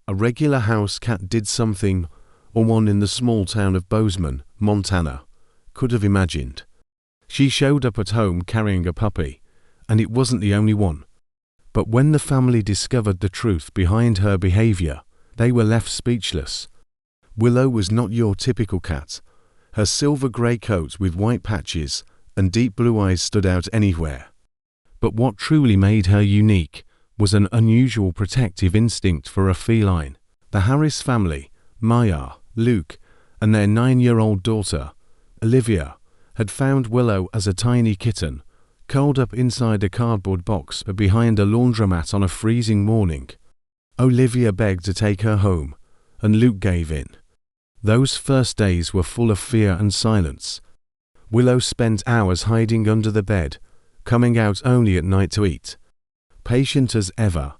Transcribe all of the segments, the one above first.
A regular house cat did something or one in the small town of Bozeman, Montana, could have imagined. She showed up at home carrying a puppy, and it wasn't the only one. But when the family discovered the truth behind her behavior, they were left speechless. Willow was not your typical cat. Her silver-gray coat with white patches and deep blue eyes stood out anywhere. But what truly made her unique was an unusual protective instinct for a feline. The Harris family, Maya, Luke, and their 9-year-old daughter, Olivia, had found Willow as a tiny kitten, curled up inside a cardboard box behind a laundromat on a freezing morning. Olivia begged to take her home, and Luke gave in. Those first days were full of fear and silence. Willow spent hours hiding under the bed, coming out only at night to eat. Patient as ever,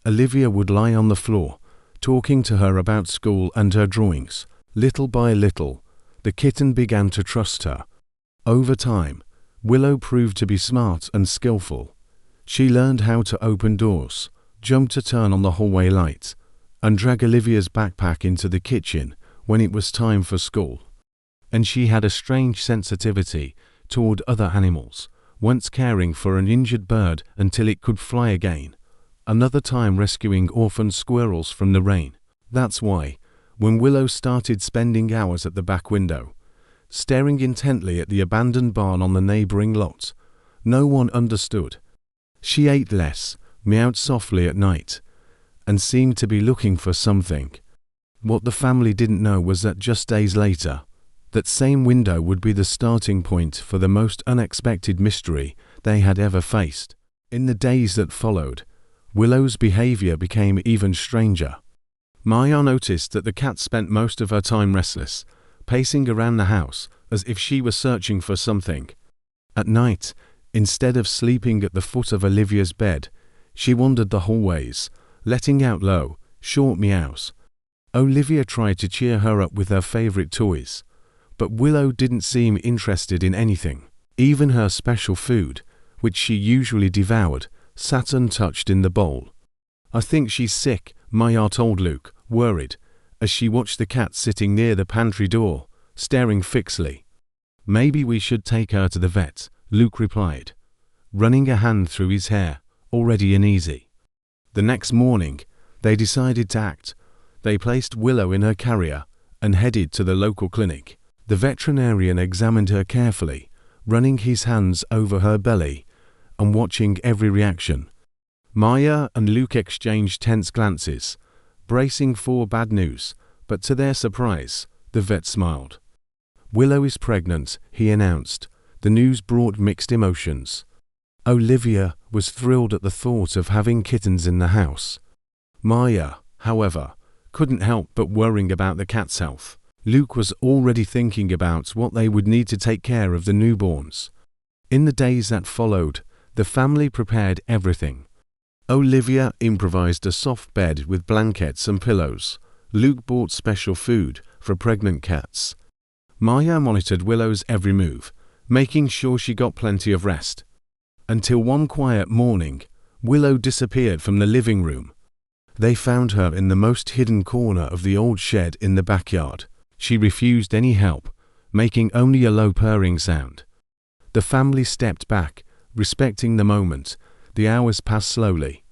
Olivia would lie on the floor, talking to her about school and her drawings. Little by little, the kitten began to trust her. Over time, Willow proved to be smart and skillful. She learned how to open doors, jump to turn on the hallway light, and drag Olivia's backpack into the kitchen when it was time for school. And she had a strange sensitivity toward other animals, once caring for an injured bird until it could fly again, another time rescuing orphaned squirrels from the rain. That's why, when Willow started spending hours at the back window, staring intently at the abandoned barn on the neighboring lot, no one understood. She ate less, meowed softly at night, and seemed to be looking for something. What the family didn't know was that just days later, that same window would be the starting point for the most unexpected mystery they had ever faced. In the days that followed, Willow's behavior became even stranger. Maya noticed that the cat spent most of her time restless, pacing around the house as if she were searching for something. At night, instead of sleeping at the foot of Olivia's bed, she wandered the hallways, letting out low, short meows. Olivia tried to cheer her up with her favorite toys, but Willow didn't seem interested in anything. Even her special food, which she usually devoured, sat untouched in the bowl. "I think she's sick," Maya told Luke, worried, as she watched the cat sitting near the pantry door, staring fixedly. "Maybe we should take her to the vet," Luke replied, running a hand through his hair, already uneasy. The next morning, they decided to act. They placed Willow in her carrier and headed to the local clinic. The veterinarian examined her carefully, running his hands over her belly and watching every reaction. Maya and Luke exchanged tense glances, bracing for bad news, but to their surprise, the vet smiled. "Willow is pregnant," he announced. The news brought mixed emotions. Olivia was thrilled at the thought of having kittens in the house. Maya, however, couldn't help but worrying about the cat's health. Luke was already thinking about what they would need to take care of the newborns. In the days that followed, the family prepared everything. Olivia improvised a soft bed with blankets and pillows. Luke bought special food for pregnant cats. Maya monitored Willow's every move, making sure she got plenty of rest. Until one quiet morning, Willow disappeared from the living room. They found her in the most hidden corner of the old shed in the backyard. She refused any help, making only a low purring sound. The family stepped back, respecting the moment. The hours passed slowly.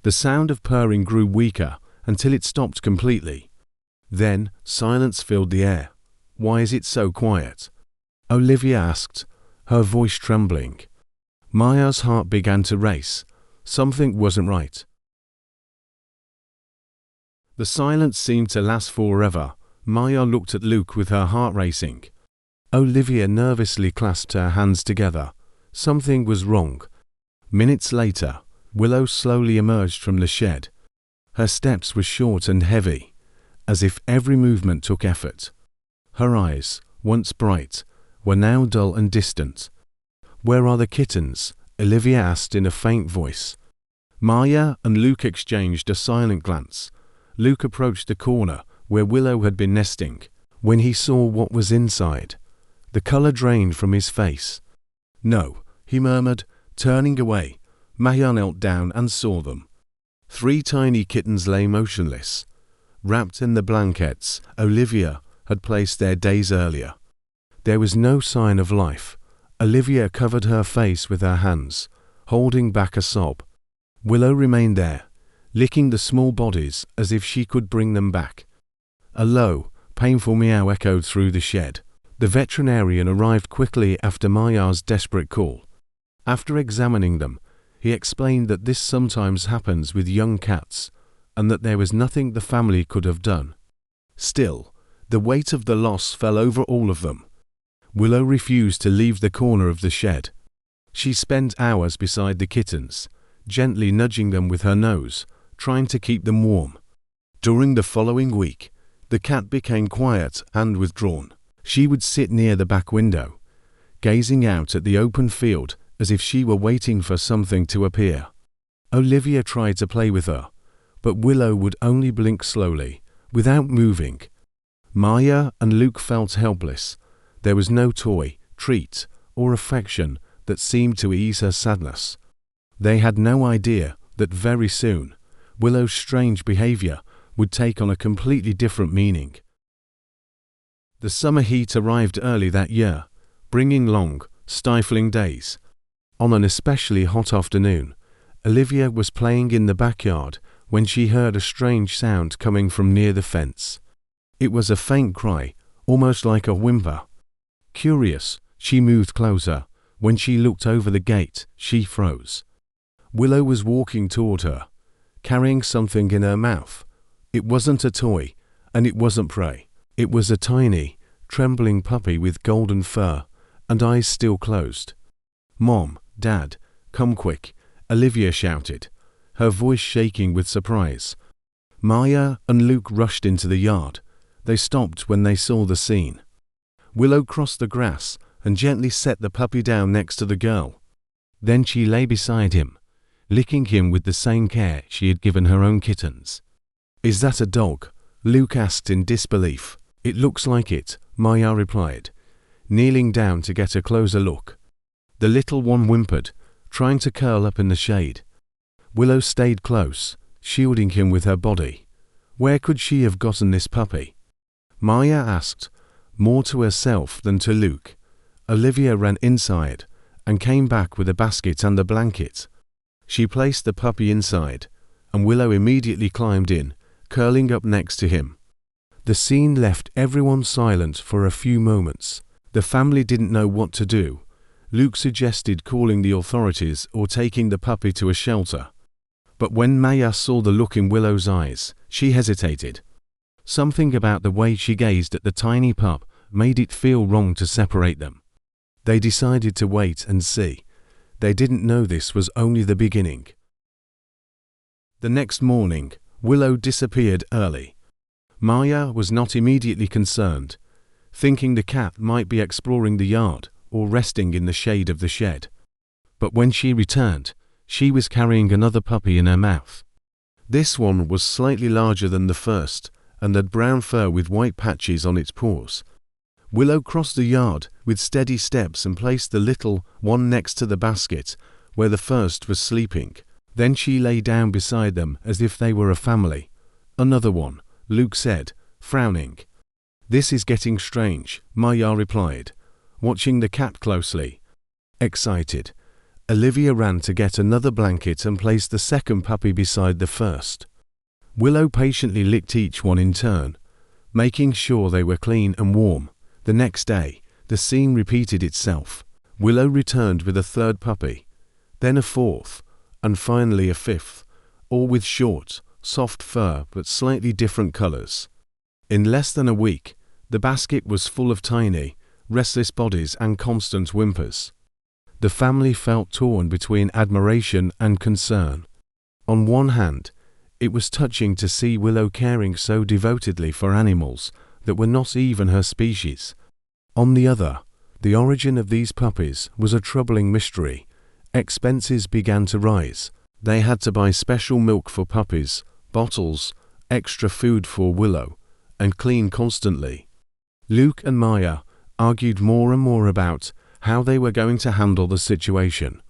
The sound of purring grew weaker until it stopped completely. Then, silence filled the air. "Why is it so quiet?" Olivia asked, her voice trembling. Maya's heart began to race. Something wasn't right. The silence seemed to last forever. Maya looked at Luke with her heart racing. Olivia nervously clasped her hands together. Something was wrong. Minutes later, Willow slowly emerged from the shed. Her steps were short and heavy, as if every movement took effort. Her eyes, once bright, were now dull and distant. "Where are the kittens?" Olivia asked in a faint voice. Maya and Luke exchanged a silent glance. Luke approached the corner where Willow had been nesting. When he saw what was inside, the color drained from his face. "No," he murmured, turning away. Maya knelt down and saw them. 3 tiny kittens lay motionless, wrapped in the blankets Olivia had placed there days earlier. There was no sign of life. Olivia covered her face with her hands, holding back a sob. Willow remained there, licking the small bodies as if she could bring them back. A low, painful meow echoed through the shed. The veterinarian arrived quickly after Maya's desperate call. After examining them, he explained that this sometimes happens with young cats, and that there was nothing the family could have done. Still, the weight of the loss fell over all of them. Willow refused to leave the corner of the shed. She spent hours beside the kittens, gently nudging them with her nose, trying to keep them warm. During the following week, the cat became quiet and withdrawn. She would sit near the back window, gazing out at the open field as if she were waiting for something to appear. Olivia tried to play with her, but Willow would only blink slowly, without moving. Maya and Luke felt helpless. There was no toy, treat, or affection that seemed to ease her sadness. They had no idea that very soon, Willow's strange behavior would take on a completely different meaning. The summer heat arrived early that year, bringing long, stifling days. On an especially hot afternoon, Olivia was playing in the backyard when she heard a strange sound coming from near the fence. It was a faint cry, almost like a whimper. Curious, she moved closer. When she looked over the gate, she froze. Willow was walking toward her, carrying something in her mouth. It wasn't a toy, and it wasn't prey. It was a tiny, trembling puppy with golden fur and eyes still closed. "Mom, Dad, come quick," Olivia shouted, her voice shaking with surprise. Maya and Luke rushed into the yard. They stopped when they saw the scene. Willow crossed the grass and gently set the puppy down next to the girl. Then she lay beside him, licking him with the same care she had given her own kittens. "Is that a dog?" Luke asked in disbelief. "It looks like it," Maya replied, kneeling down to get a closer look. The little one whimpered, trying to curl up in the shade. Willow stayed close, shielding him with her body. Where could she have gotten this puppy? Maya asked, more to herself than to Luke. Olivia ran inside and came back with a basket and a blanket. She placed the puppy inside, and Willow immediately climbed in, curling up next to him. The scene left everyone silent for a few moments. The family didn't know what to do. Luke suggested calling the authorities or taking the puppy to a shelter. But when Maya saw the look in Willow's eyes, she hesitated. Something about the way she gazed at the tiny pup made it feel wrong to separate them. They decided to wait and see. They didn't know this was only the beginning. The next morning, Willow disappeared early. Maya was not immediately concerned, thinking the cat might be exploring the yard or resting in the shade of the shed. But when she returned, she was carrying another puppy in her mouth. This one was slightly larger than the first and had brown fur with white patches on its paws. Willow crossed the yard with steady steps and placed the little one next to the basket where the first was sleeping. Then she lay down beside them as if they were a family. "Another one," Luke said, frowning. "This is getting strange," Maya replied, watching the cat closely. Excited, Olivia ran to get another blanket and placed the second puppy beside the first. Willow patiently licked each one in turn, making sure they were clean and warm. The next day, the scene repeated itself. Willow returned with a third puppy, then a fourth, and finally a fifth, all with short, soft fur but slightly different colors. In less than a week, the basket was full of tiny, restless bodies and constant whimpers. The family felt torn between admiration and concern. On one hand, it was touching to see Willow caring so devotedly for animals that were not even her species. On the other, the origin of these puppies was a troubling mystery. Expenses began to rise. They had to buy special milk for puppies, bottles, extra food for Willow, and clean constantly. Luke and Maya argued more and more about how they were going to handle the situation.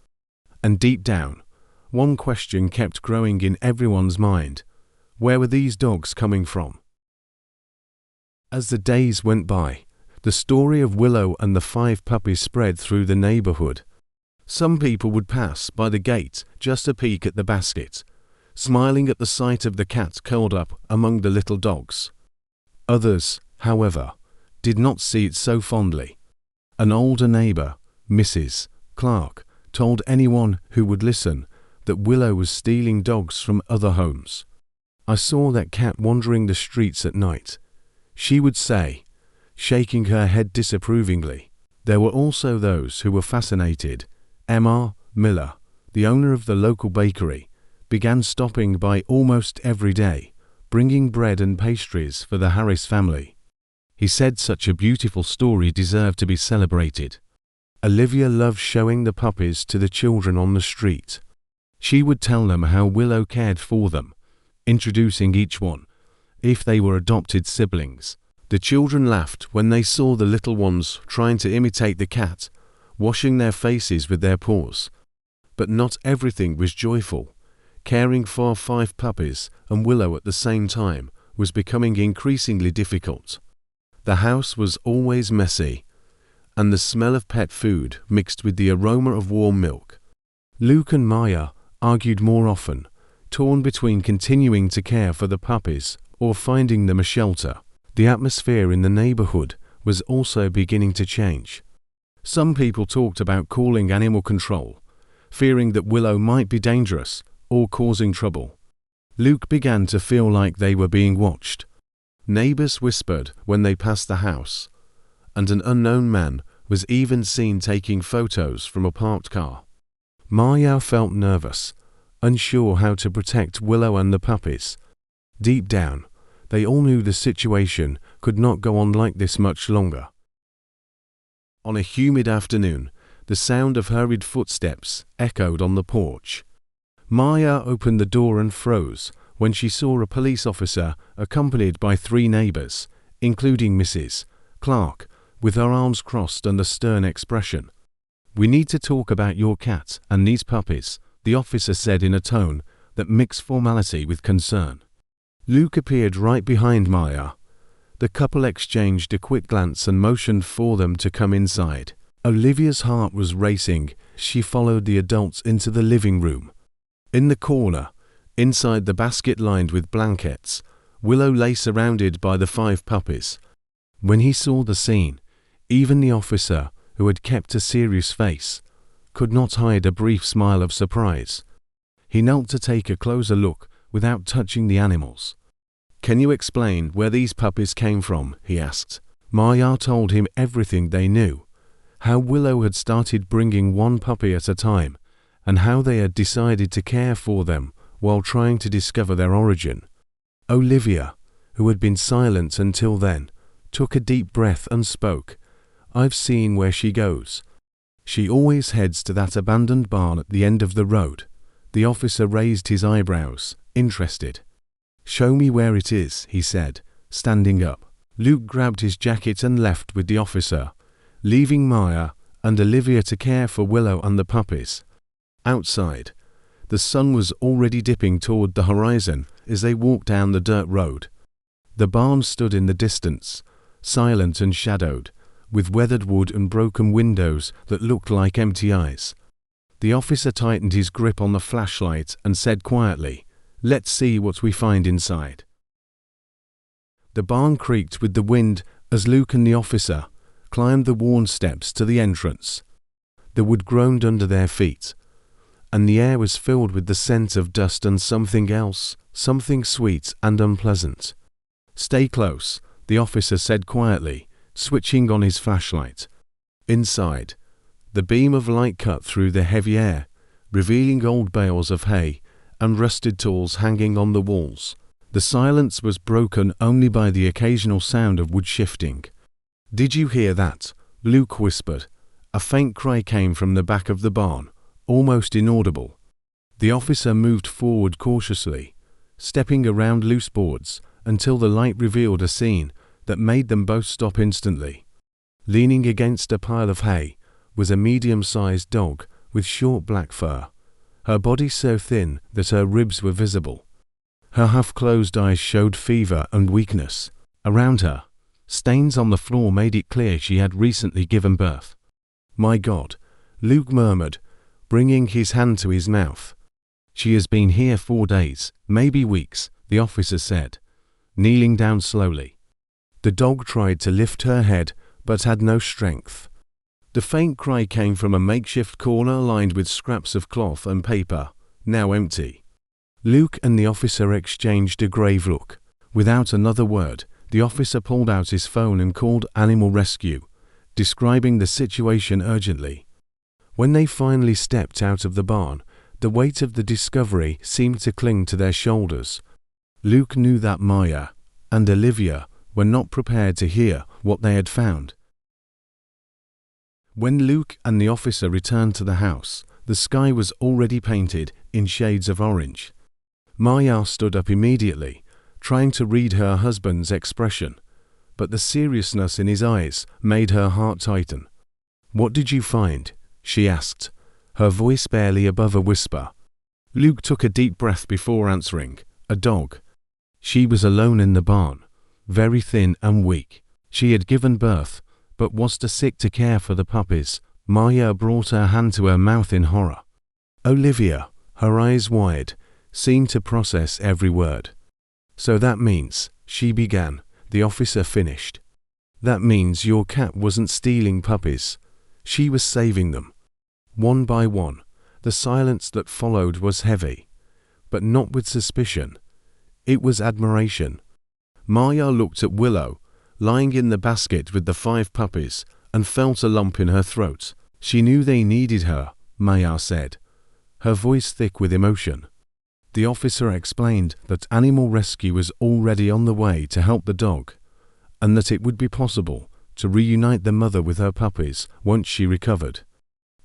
And deep down, one question kept growing in everyone's mind. Where were these dogs coming from? As the days went by, the story of Willow and the 5 puppies spread through the neighborhood. Some people would pass by the gate just to peek at the basket, smiling at the sight of the cat curled up among the little dogs. Others, however, did not see it so fondly. An older neighbor, Mrs. Clark, told anyone who would listen that Willow was stealing dogs from other homes. "I saw that cat wandering the streets at night," she would say, shaking her head disapprovingly. There were also those who were fascinated. Emma Miller, the owner of the local bakery, began stopping by almost every day, bringing bread and pastries for the Harris family. He said such a beautiful story deserved to be celebrated. Olivia loved showing the puppies to the children on the street. She would tell them how Willow cared for them, introducing each one, if they were adopted siblings. The children laughed when they saw the little ones trying to imitate the cat, washing their faces with their paws. But not everything was joyful. Caring for 5 puppies and Willow at the same time was becoming increasingly difficult. The house was always messy, and the smell of pet food mixed with the aroma of warm milk. Luke and Maya argued more often, torn between continuing to care for the puppies or finding them a shelter. The atmosphere in the neighborhood was also beginning to change. Some people talked about calling animal control, fearing that Willow might be dangerous or causing trouble. Luke began to feel like they were being watched. Neighbors whispered when they passed the house, and an unknown man was even seen taking photos from a parked car. Maya felt nervous, unsure how to protect Willow and the puppies. Deep down, they all knew the situation could not go on like this much longer. On a humid afternoon, the sound of hurried footsteps echoed on the porch. Maya opened the door and froze when she saw a police officer accompanied by 3 neighbors, including Mrs. Clark, with her arms crossed and a stern expression. "We need to talk about your cat and these puppies," the officer said in a tone that mixed formality with concern. Luke appeared right behind Maya. The couple exchanged a quick glance and motioned for them to come inside. Olivia's heart was racing. She followed the adults into the living room. In the corner, inside the basket lined with blankets, Willow lay surrounded by the 5 puppies. When he saw the scene, even the officer, who had kept a serious face, could not hide a brief smile of surprise. He knelt to take a closer look without touching the animals. "Can you explain where these puppies came from?" he asked. Maya told him everything they knew, how Willow had started bringing 1 puppy at a time, and how they had decided to care for them while trying to discover their origin. Olivia, who had been silent until then, took a deep breath and spoke. "I've seen where she goes. She always heads to that abandoned barn at the end of the road." The officer raised his eyebrows, interested. "Show me where it is," he said, standing up. Luke grabbed his jacket and left with the officer, leaving Maya and Olivia to care for Willow and the puppies. Outside, the sun was already dipping toward the horizon as they walked down the dirt road. The barn stood in the distance, silent and shadowed, with weathered wood and broken windows that looked like empty eyes. The officer tightened his grip on the flashlight and said quietly, "Let's see what we find inside." The barn creaked with the wind as Luke and the officer climbed the worn steps to the entrance. The wood groaned under their feet, and the air was filled with the scent of dust and something else, something sweet and unpleasant. "Stay close," the officer said quietly, switching on his flashlight. Inside, the beam of light cut through the heavy air, revealing old bales of hay and rusted tools hanging on the walls. The silence was broken only by the occasional sound of wood shifting. "Did you hear that?" Luke whispered. A faint cry came from the back of the barn, almost inaudible. The officer moved forward cautiously, stepping around loose boards until the light revealed a scene that made them both stop instantly. Leaning against a pile of hay was a medium-sized dog with short black fur, her body so thin that her ribs were visible. Her half-closed eyes showed fever and weakness. Around her, stains on the floor made it clear she had recently given birth. "My God," Luke murmured, bringing his hand to his mouth. "She has been here 4 days, maybe weeks," the officer said, kneeling down slowly. The dog tried to lift her head, but had no strength. The faint cry came from a makeshift corner lined with scraps of cloth and paper, now empty. Luke and the officer exchanged a grave look. Without another word, the officer pulled out his phone and called Animal Rescue, describing the situation urgently. When they finally stepped out of the barn, the weight of the discovery seemed to cling to their shoulders. Luke knew that Maya and Olivia were not prepared to hear what they had found. When Luke and the officer returned to the house, the sky was already painted in shades of orange. Maya stood up immediately, trying to read her husband's expression, but the seriousness in his eyes made her heart tighten. "What did you find?" she asked, her voice barely above a whisper. Luke took a deep breath before answering. "A dog." She was alone in the barn, very thin and weak. She had given birth, but was too sick to care for the puppies. Maya brought her hand to her mouth in horror. Olivia, her eyes wide, seemed to process every word. "So that means," she began, the officer finished. "That means your cat wasn't stealing puppies. She was saving them." One by one, the silence that followed was heavy, but not with suspicion. It was admiration. Maya looked at Willow, lying in the basket with the 5 puppies, and felt a lump in her throat. She knew they needed her, Maya said, her voice thick with emotion. The officer explained that Animal Rescue was already on the way to help the dog, and that it would be possible to reunite the mother with her puppies once she recovered.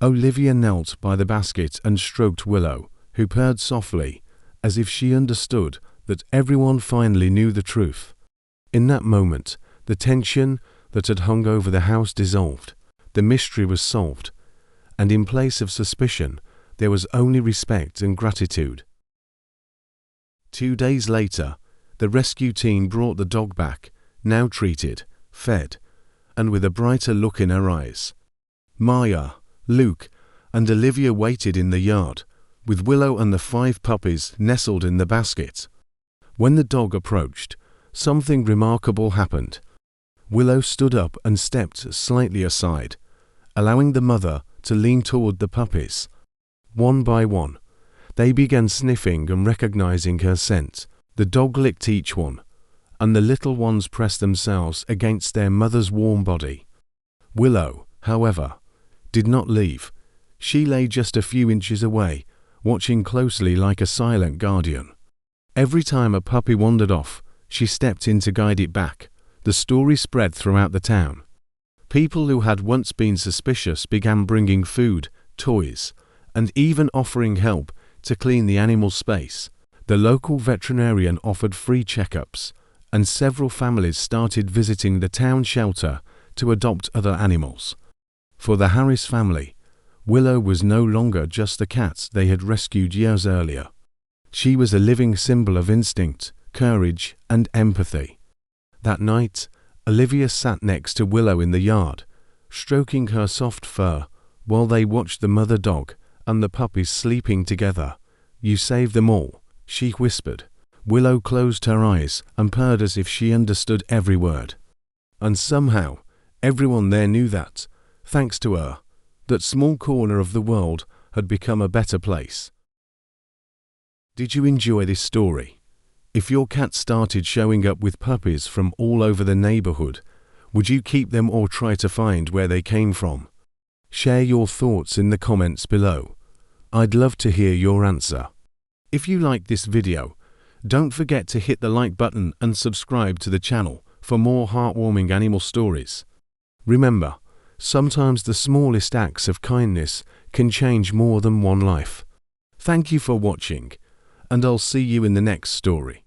Olivia knelt by the basket and stroked Willow, who purred softly, as if she understood that everyone finally knew the truth. In that moment, the tension that had hung over the house dissolved, the mystery was solved, and in place of suspicion, there was only respect and gratitude. 2 days later, the rescue team brought the dog back, now treated, fed, and with a brighter look in her eyes. Maya, Luke, and Olivia waited in the yard, with Willow and the 5 puppies nestled in the basket. When the dog approached, something remarkable happened. Willow stood up and stepped slightly aside, allowing the mother to lean toward the puppies. One by one, they began sniffing and recognizing her scent. The dog licked each one, and the little ones pressed themselves against their mother's warm body. Willow, however, did not leave. She lay just a few inches away, watching closely like a silent guardian. Every time a puppy wandered off, she stepped in to guide it back. The story spread throughout the town. People who had once been suspicious began bringing food, toys, and even offering help to clean the animal space. The local veterinarian offered free checkups, and several families started visiting the town shelter to adopt other animals. For the Harris family, Willow was no longer just the cat they had rescued years earlier. She was a living symbol of instinct, courage, and empathy. That night, Olivia sat next to Willow in the yard, stroking her soft fur, while they watched the mother dog and the puppies sleeping together. "You saved them all," she whispered. Willow closed her eyes and purred as if she understood every word. And somehow, everyone there knew that, thanks to her, that small corner of the world had become a better place. Did you enjoy this story? If your cat started showing up with puppies from all over the neighborhood, would you keep them or try to find where they came from? Share your thoughts in the comments below. I'd love to hear your answer. If you liked this video, don't forget to hit the like button and subscribe to the channel for more heartwarming animal stories. Remember, sometimes the smallest acts of kindness can change more than one life. Thank you for watching, and I'll see you in the next story.